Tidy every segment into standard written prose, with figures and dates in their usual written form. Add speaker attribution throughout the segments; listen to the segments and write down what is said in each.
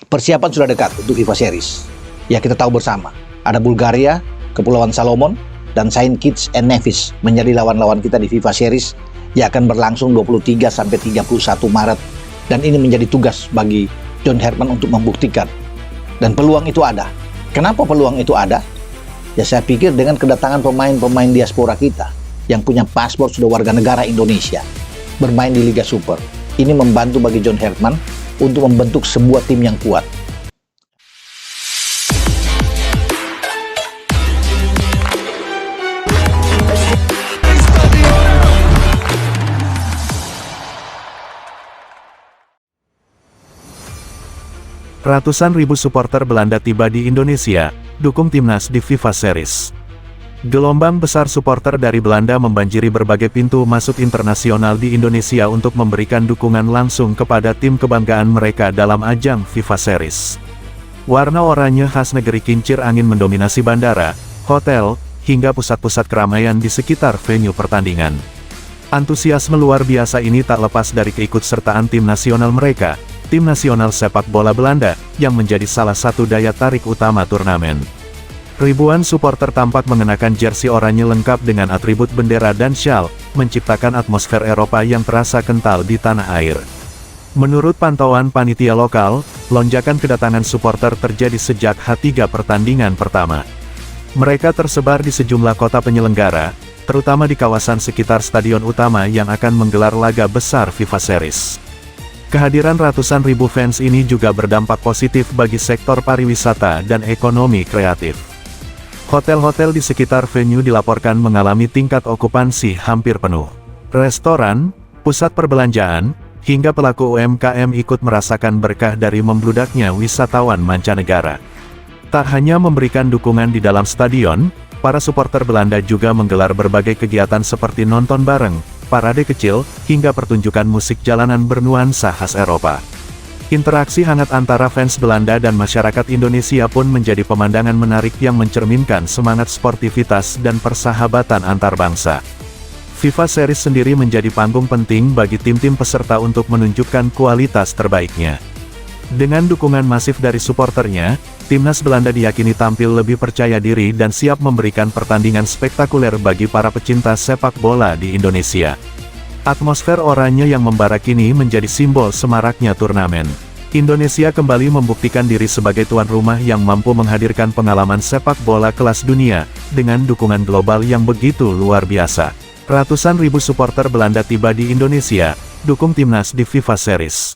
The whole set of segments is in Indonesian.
Speaker 1: Persiapan sudah dekat untuk FIFA Series. Ya, kita tahu bersama, ada Bulgaria, Kepulauan Salomon, dan Saint Kitts and Nevis menjadi lawan-lawan kita di FIFA Series yang akan berlangsung 23 sampai 31 Maret. Dan ini menjadi tugas bagi John Herdman untuk membuktikan. Dan peluang itu ada. Kenapa peluang itu ada? Ya, saya pikir dengan kedatangan pemain-pemain diaspora kita yang punya paspor sudah warga negara Indonesia bermain di Liga Super, ini membantu bagi John Herdman untuk membentuk sebuah tim yang kuat.
Speaker 2: Ratusan ribu supporter Belanda tiba di Indonesia, dukung timnas di FIFA Series. Gelombang besar supporter dari Belanda membanjiri berbagai pintu masuk internasional di Indonesia untuk memberikan dukungan langsung kepada tim kebanggaan mereka dalam ajang FIFA Series. Warna oranye khas negeri kincir angin mendominasi bandara, hotel, hingga pusat-pusat keramaian di sekitar venue pertandingan. Antusiasme luar biasa ini tak lepas dari keikutsertaan tim nasional mereka, tim nasional sepak bola Belanda, yang menjadi salah satu daya tarik utama turnamen. Ribuan supporter tampak mengenakan jersey oranye lengkap dengan atribut bendera dan syal, menciptakan atmosfer Eropa yang terasa kental di tanah air. Menurut pantauan panitia lokal, lonjakan kedatangan supporter terjadi sejak H3 pertandingan pertama. Mereka tersebar di sejumlah kota penyelenggara, terutama di kawasan sekitar stadion utama yang akan menggelar laga besar FIFA Series. Kehadiran ratusan ribu fans ini juga berdampak positif bagi sektor pariwisata dan ekonomi kreatif. Hotel-hotel di sekitar venue dilaporkan mengalami tingkat okupansi hampir penuh. Restoran, pusat perbelanjaan, hingga pelaku UMKM ikut merasakan berkah dari membludaknya wisatawan mancanegara. Tak hanya memberikan dukungan di dalam stadion, para supporter Belanda juga menggelar berbagai kegiatan seperti nonton bareng, parade kecil, hingga pertunjukan musik jalanan bernuansa khas Eropa. Interaksi hangat antara fans Belanda dan masyarakat Indonesia pun menjadi pemandangan menarik yang mencerminkan semangat sportivitas dan persahabatan antar bangsa. FIFA Series sendiri menjadi panggung penting bagi tim-tim peserta untuk menunjukkan kualitas terbaiknya. Dengan dukungan masif dari suporternya, timnas Belanda diyakini tampil lebih percaya diri dan siap memberikan pertandingan spektakuler bagi para pecinta sepak bola di Indonesia. Atmosfer oranye yang membara kini menjadi simbol semaraknya turnamen. Indonesia kembali membuktikan diri sebagai tuan rumah yang mampu menghadirkan pengalaman sepak bola kelas dunia, dengan dukungan global yang begitu luar biasa. Ratusan ribu supporter Belanda tiba di Indonesia, dukung timnas di FIFA Series.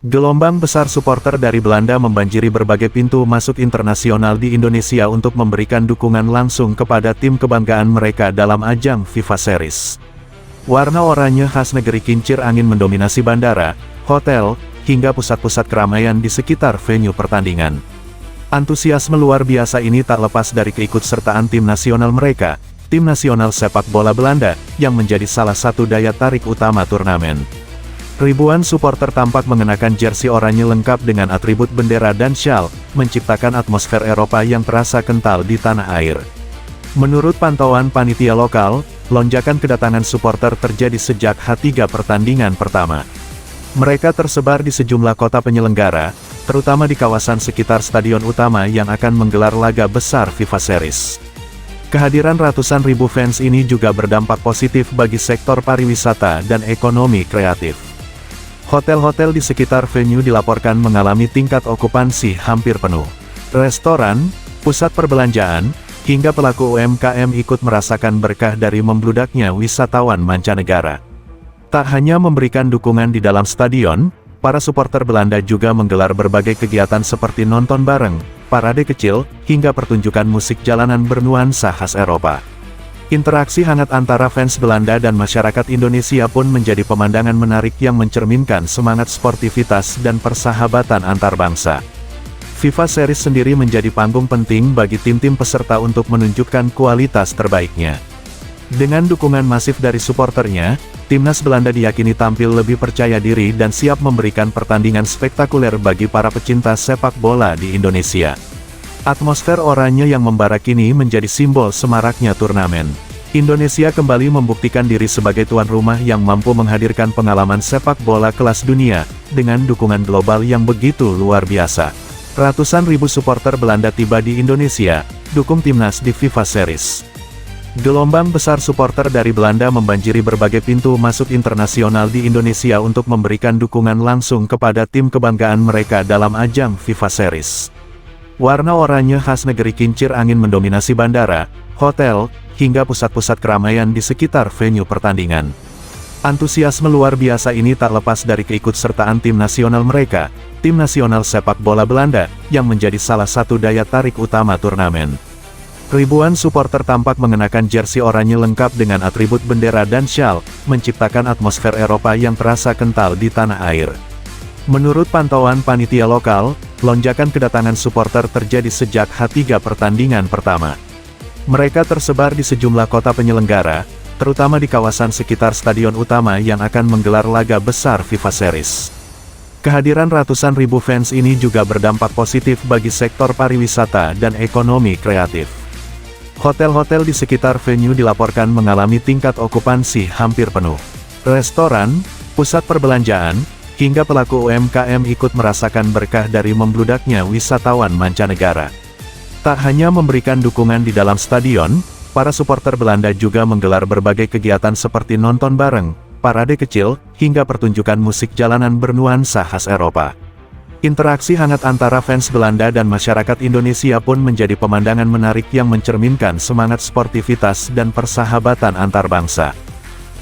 Speaker 2: Gelombang besar supporter dari Belanda membanjiri berbagai pintu masuk internasional di Indonesia untuk memberikan dukungan langsung kepada tim kebanggaan mereka dalam ajang FIFA Series. Warna oranye khas negeri kincir angin mendominasi bandara, hotel, hingga pusat-pusat keramaian di sekitar venue pertandingan. Antusiasme luar biasa ini tak lepas dari keikutsertaan tim nasional mereka, tim nasional sepak bola Belanda, yang menjadi salah satu daya tarik utama turnamen. Ribuan supporter tampak mengenakan jersey oranye lengkap dengan atribut bendera dan syal, menciptakan atmosfer Eropa yang terasa kental di tanah air. Menurut pantauan panitia lokal, lonjakan kedatangan supporter terjadi sejak H3 pertandingan pertama. Mereka tersebar di sejumlah kota penyelenggara, terutama di kawasan sekitar stadion utama yang akan menggelar laga besar FIFA Series. Kehadiran ratusan ribu fans ini juga berdampak positif bagi sektor pariwisata dan ekonomi kreatif. Hotel-hotel di sekitar venue dilaporkan mengalami tingkat okupansi hampir penuh. Restoran, pusat perbelanjaan, hingga pelaku UMKM ikut merasakan berkah dari membludaknya wisatawan mancanegara. Tak hanya memberikan dukungan di dalam stadion, para supporter Belanda juga menggelar berbagai kegiatan seperti nonton bareng, parade kecil, hingga pertunjukan musik jalanan bernuansa khas Eropa. Interaksi hangat antara fans Belanda dan masyarakat Indonesia pun menjadi pemandangan menarik yang mencerminkan semangat sportivitas dan persahabatan antar bangsa. FIFA Series sendiri menjadi panggung penting bagi tim-tim peserta untuk menunjukkan kualitas terbaiknya. Dengan dukungan masif dari suporternya, timnas Belanda diyakini tampil lebih percaya diri dan siap memberikan pertandingan spektakuler bagi para pecinta sepak bola di Indonesia. Atmosfer oranye yang membara kini menjadi simbol semaraknya turnamen. Indonesia kembali membuktikan diri sebagai tuan rumah yang mampu menghadirkan pengalaman sepak bola kelas dunia, dengan dukungan global yang begitu luar biasa. Ratusan ribu supporter Belanda tiba di Indonesia, dukung timnas di FIFA Series. Gelombang besar supporter dari Belanda membanjiri berbagai pintu masuk internasional di Indonesia untuk memberikan dukungan langsung kepada tim kebanggaan mereka dalam ajang FIFA Series. Warna oranye khas negeri kincir angin mendominasi bandara, hotel, hingga pusat-pusat keramaian di sekitar venue pertandingan. Antusiasme luar biasa ini tak lepas dari keikutsertaan tim nasional mereka, tim nasional sepak bola Belanda, yang menjadi salah satu daya tarik utama turnamen. Ribuan supporter tampak mengenakan jersey oranye lengkap dengan atribut bendera dan syal, menciptakan atmosfer Eropa yang terasa kental di tanah air. Menurut pantauan panitia lokal, lonjakan kedatangan supporter terjadi sejak H3 pertandingan pertama. Mereka tersebar di sejumlah kota penyelenggara, terutama di kawasan sekitar stadion utama yang akan menggelar laga besar FIFA Series. Kehadiran ratusan ribu fans ini juga berdampak positif bagi sektor pariwisata dan ekonomi kreatif. Hotel-hotel di sekitar venue dilaporkan mengalami tingkat okupansi hampir penuh. Restoran, pusat perbelanjaan, hingga pelaku UMKM ikut merasakan berkah dari membludaknya wisatawan mancanegara. Tak hanya memberikan dukungan di dalam stadion, para supporter Belanda juga menggelar berbagai kegiatan seperti nonton bareng, parade kecil, hingga pertunjukan musik jalanan bernuansa khas Eropa. Interaksi hangat antara fans Belanda dan masyarakat Indonesia pun menjadi pemandangan menarik yang mencerminkan semangat sportivitas dan persahabatan antar bangsa.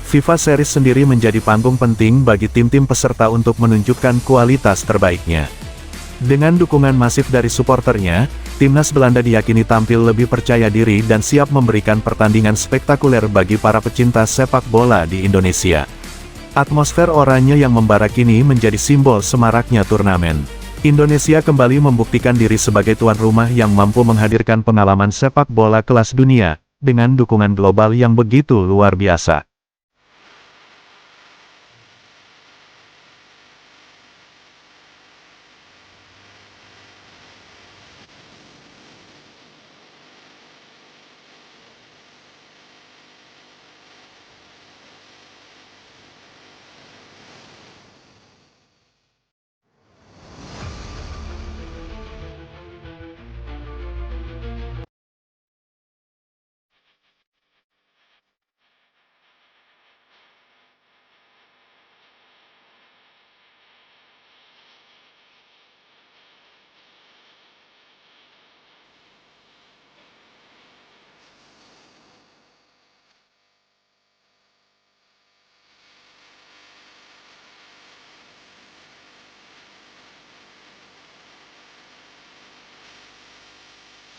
Speaker 2: FIFA Series sendiri menjadi panggung penting bagi tim-tim peserta untuk menunjukkan kualitas terbaiknya. Dengan dukungan masif dari supporternya, timnas Belanda diyakini tampil lebih percaya diri dan siap memberikan pertandingan spektakuler bagi para pecinta sepak bola di Indonesia. Atmosfer oranye yang membara kini menjadi simbol semaraknya turnamen. Indonesia kembali membuktikan diri sebagai tuan rumah yang mampu menghadirkan pengalaman sepak bola kelas dunia, dengan dukungan global yang begitu luar biasa.